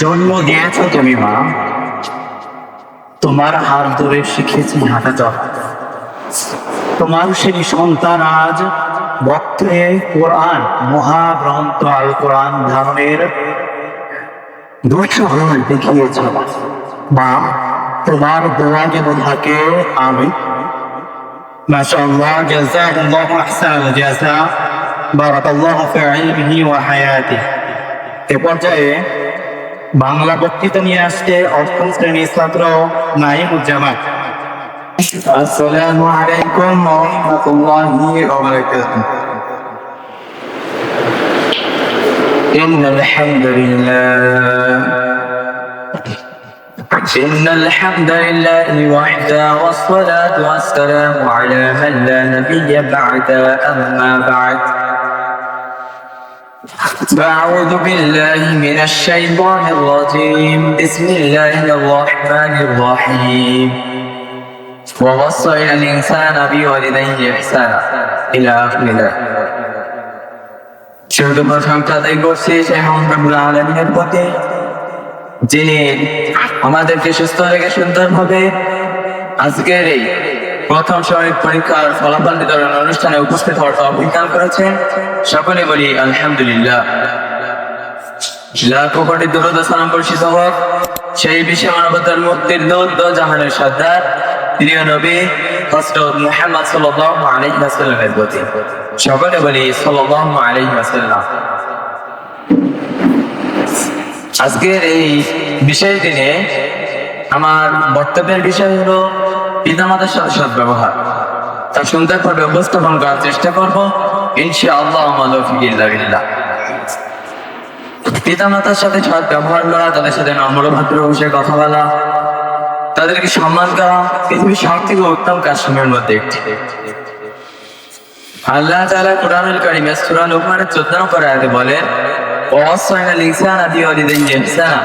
জন্ম দিয়েছ তুমি মা, তোমার হাত ধরে শিখেছি হাঁটা চলা। তোমার সেই সন্তান আজ বক্তে কোরআন, মহাগ্রন্থ আল কোরআন ধারণের দুঃসহ দেখিয়েছ। মা, তোমার দোয়া যেন থাকে আমি। মাশাআল্লাহ, জাযাকাল্লাহু আহসানাল জাযা, বারাকাল্লাহু ফি ইলমিহি ওয়া হায়াতিহি। এ পর্যায়ে বাংলা বক্তৃতা নিয়ে আসছে অষ্টম শ্রেণীর ছাত্র নাঈমুজ্জামান। আসসালামু আলাইকুম ওয়া রাহমাতুল্লাহি ওয়া বারাকাতুহু। إن الحمد لله وحده والصلاة والسلام على من لا نبي بعده أما بعد فأعوذ بالله من الشيطان الرجيم بسم الله الرحمن الرحيم ووصينا الإنسان بوالديه إحسانا إلى آخره শুধু প্রশংসা আদায় করছি সেই মহান রব্বুল আলামিনের প্রতি, যিনি আমাদেরকে সুস্থ রেখে সুন্দরভাবে আজকের এই প্রথম সাময়িক পরীক্ষার ফলাফল বিতরণ অনুষ্ঠানে উপস্থিত হওয়ার তৌফিক দান করেছেন। সকলে বলি আলহামদুলিল্লাহ। লাখো কোটি দরুদ ও সালাম বর্ষিত হোক সেই বিশ্ব মানবতার মুক্তির দূত ও জাহানের সর্দার প্রিয় নবী হযরত মুহাম্মদ সাল্লাল্লাহু আলাইহি ওয়াসাল্লামের প্রতি। সকলে বলি সাল্লাল্লাহু আলাইহি ওয়াসাল্লাম। আজকের এই বিশেষ দিনে আমার বক্তব্যের বিষয় হলো পিতামাতার সাথে সদ্ব্যবহার। তা সুন্দরভাবে উপস্থাপন করার চেষ্টা করব ইনশাআল্লাহ। পিতামাতার সাথে সৎ ব্যবহার করা, তাদের সাথে নম্র ভদ্র ভাষায় কথা বলা, তাদেরকে সম্মান করা পৃথিবীর সব থেকে উত্তম কাজসমূহের মধ্যে একটি। আল্লাহ তাআলা কুরআনুল কারীমে সূরা লুকমানের 14 নম্বর আয়াতে বলেন, ওয়াসাইনাল ইনসানা বিওয়ালিদাইহি ইহসানা,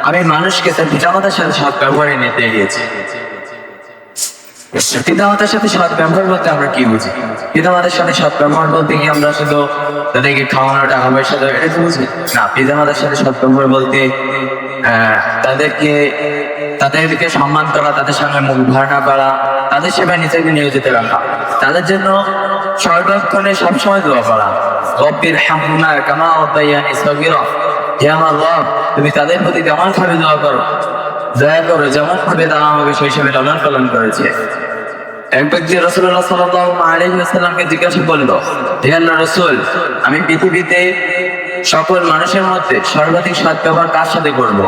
আমি মানুষকে তার পিতামাতার সাথে সৎ ব্যবহারের নির্দেশ দিয়েছি। পিতামাতার সাথে সৎ ব্যবহার বলতে আমরা কি বুঝি? পিতামাতার সাথে সৎ ব্যবহার বলতে কি আমরা শুধু তাদেরকে খাওয়ানো, টাকা পয়সা দেওয়া এটা বুঝি না। পিতামাতার সাথে সৎ ব্যবহার বলতে তাদেরকে সম্মান করা, তাদের সঙ্গে মুখ ভার না করা, তাদের সেবায় নিজেকে নিয়োজিত রাখা, তাদের জন্য সর্বক্ষণে সবসময় দোয়া করা। রব্বির হামহুমা কামা রাব্বায়ানি সগীরা, হে আমার রব, তুমি তাদের প্রতি তেমন ভাবে দোয়া করো, দয়া করো যেমন ভাবে তারা আমাকে শৈশবে লালন পালন করেছে। এক ব্যক্তি রাসূলুল্লাহ সাল্লাল্লাহু আলাইহি ওয়াসাল্লামকে জিজ্ঞাসা করলো, হে আল্লাহর রাসূল, আমি পৃথিবীতে সকল মানুষের মধ্যে সর্বাধিক সৎ ব্যবহার কার সাথে করব?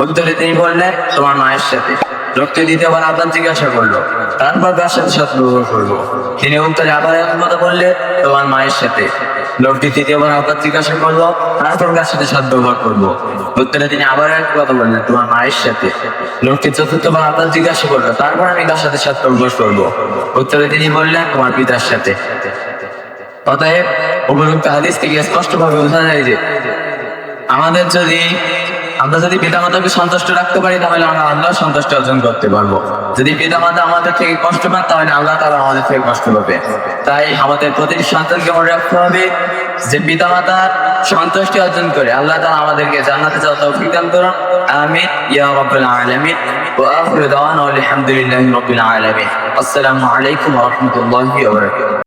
উত্তরে তিনি বললেন, তোমার মায়ের সাথে। লোকটি দ্বিতীয়বার আবার জিজ্ঞাসা করলো, তারপর কার সাথে সৎ ব্যবহার করবো? তিনি উত্তরে আবার এক কথা বললেন, তোমার মায়ের সাথে। লোকটি তৃতীয়বার আবার জিজ্ঞাসা করলো, তারপর কার সাথে সৎ ব্যবহার করবো? উত্তরে তিনি আবার এক কথা বললেন, তোমার মায়ের সাথে। লোকটি চতুর্থবার আবার জিজ্ঞাসা করলো, তারপর আমি কার সাথে সৎ ব্যবহার করবো? উত্তরে তিনি বললেন, তোমার পিতার সাথে। অতএব উপযুক্ত হাদিস থেকে স্পষ্টভাবে বোঝা যায় যে আমরা যদি পিতামাতাকে সন্তুষ্ট রাখতে পারি তাহলে আমরা আল্লাহর সন্তুষ্টি অর্জন করতে পারবো। যদি পিতামাতা আমাদের থেকে কষ্ট পান তাহলে আল্লাহ তাআলা আমাদের থেকে কষ্ট পাবে। তাই আমাদের প্রতিটি সন্তানকে মনে রাখতে হবে যে পিতামাতার সন্তুষ্টি অর্জন করে আল্লাহ তাআলা আমাদেরকে জান্নাতে যাওয়ার তৌফিক দান করুন। আমিন ইয়া রাব্বাল আলামিন। ওয়া আখিরু দাওয়ানা আলহামদুলিল্লাহি রাব্বিল আলামিন। আসসালামু আলাইকুম ওয়া রাহমাতুল্লাহি ওয়া বারাকাতুহু।